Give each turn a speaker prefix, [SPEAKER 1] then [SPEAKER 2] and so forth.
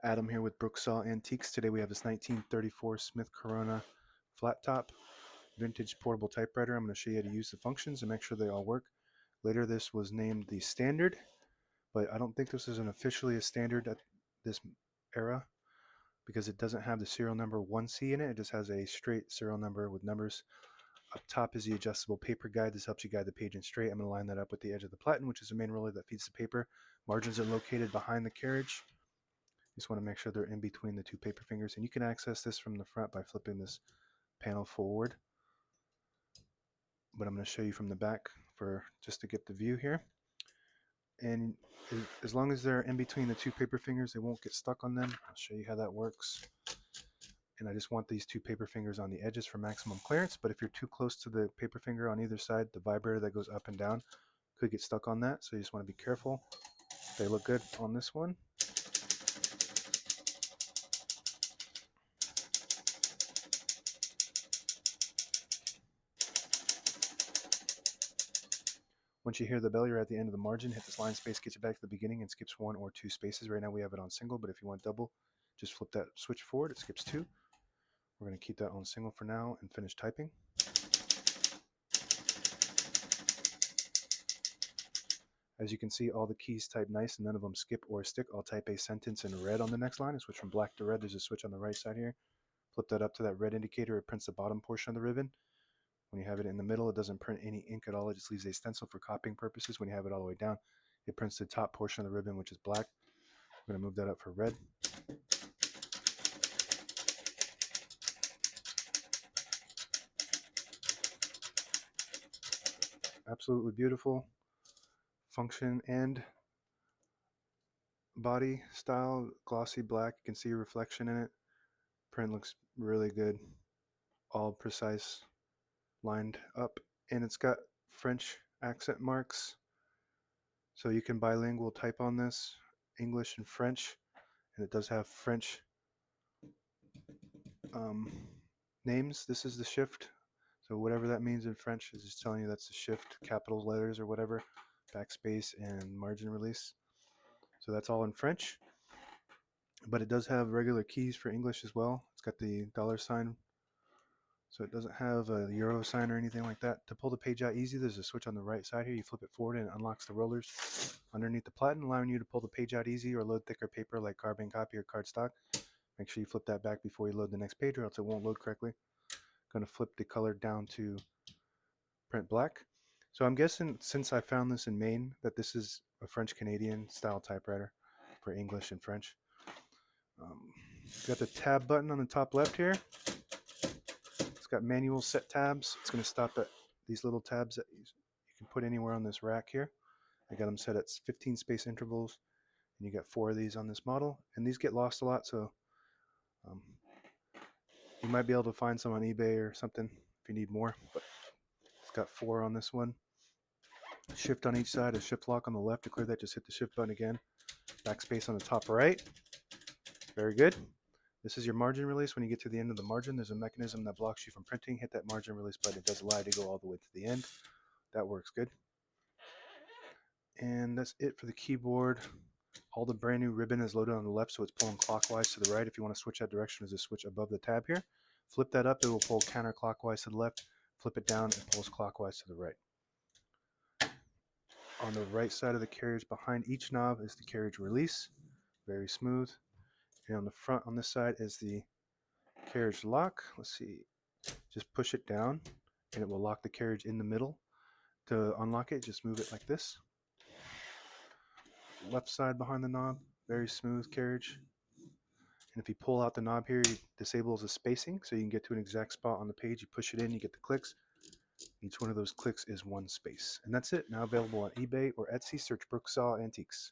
[SPEAKER 1] Adam here with Brooksaw Antiques. Today we have this 1934 Smith Corona flat top vintage portable typewriter. I'm going to show you how to use the functions and make sure they all work. Later this was named the standard, but I don't think this is officially a standard at this era because it doesn't have the serial number 1C in it. It just has a straight serial number with numbers. Up top is the adjustable paper guide. This helps you guide the page in straight. I'm going to line that up with the edge of the platen, which is the main roller that feeds the paper. Margins are located behind the carriage. Just want to make sure they're in between the two paper fingers, and you can access this from the front by flipping this panel forward, but I'm going to show you from the back for just to get the view here. And as long as they're in between the two paper fingers, they won't get stuck on them. I'll show you how that works. And I just want these two paper fingers on the edges for maximum clearance, but if you're too close to the paper finger on either side, the vibrator that goes up and down could get stuck on that, so you just want to be careful. They look good on this one. Once you hear the bell, you're at the end of the margin. Hit this line space, gets you back to the beginning, and skips 1 or 2 spaces. Right now we have it on single, but if you want double, just flip that switch forward. It skips 2. We're going to keep that on single for now and finish typing. As you can see, all the keys type nice and none of them skip or stick. I'll type a sentence in red on the next line and switch from black to red. There's a switch on the right side here. Flip that up to that red indicator. It prints the bottom portion of the ribbon. When you have it in the middle, it doesn't print any ink at all. It just leaves a stencil for copying purposes. When you have it all the way down, it prints the top portion of the ribbon, which is black. I'm going to move that up for red. Absolutely beautiful function and body style, glossy black. You can see a reflection in it. Print looks really good, all precise, lined up, and it's got French accent marks, so you can bilingual type on this, English and French, and it does have French names. This is the shift, so whatever that means in French is just telling you that's the shift, capital letters or whatever, backspace and margin release. So that's all in French, but it does have regular keys for English as well. It's got the $sign, so it doesn't have a euro sign or anything like that. To pull the page out easy, there's a switch on the right side here. You flip it forward and it unlocks the rollers underneath the platen, allowing you to pull the page out easy or load thicker paper like carbon copy or cardstock. Make sure you flip that back before you load the next page or else it won't load correctly. Going to flip the color down to print black. So I'm guessing, since I found this in Maine, that this is a French-Canadian style typewriter for English and French. Got the tab button on the top left here. It's got manual set tabs. It's going to stop at these little tabs that you can put anywhere on this rack here. I got them set at 15 space intervals, and you got 4 of these on this model. And these get lost a lot, so you might be able to find some on eBay or something if you need more. But it's got 4 on this one. Shift on each side, a shift lock on the left. To clear that, just hit the shift button again. Backspace on the top right. Very good. This is your margin release. When you get to the end of the margin, there's a mechanism that blocks you from printing. Hit that margin release button. It does allow you to go all the way to the end. That works good. And that's it for the keyboard. All the brand new ribbon is loaded on the left, so it's pulling clockwise to the right. If you want to switch that direction, there's a switch above the tab here. Flip that up, it will pull counterclockwise to the left. Flip it down, it pulls clockwise to the right. On the right side of the carriage, behind each knob, is the carriage release. Very smooth. And on the front, on this side, is the carriage lock. Let's see. Just push it down, and it will lock the carriage in the middle. To unlock it, just move it like this. Left side behind the knob, very smooth carriage. And if you pull out the knob here, it disables the spacing, so you can get to an exact spot on the page. You push it in, you get the clicks. Each one of those clicks is 1 space. And that's it. Now available on eBay or Etsy. Search Brooksaw Antiques.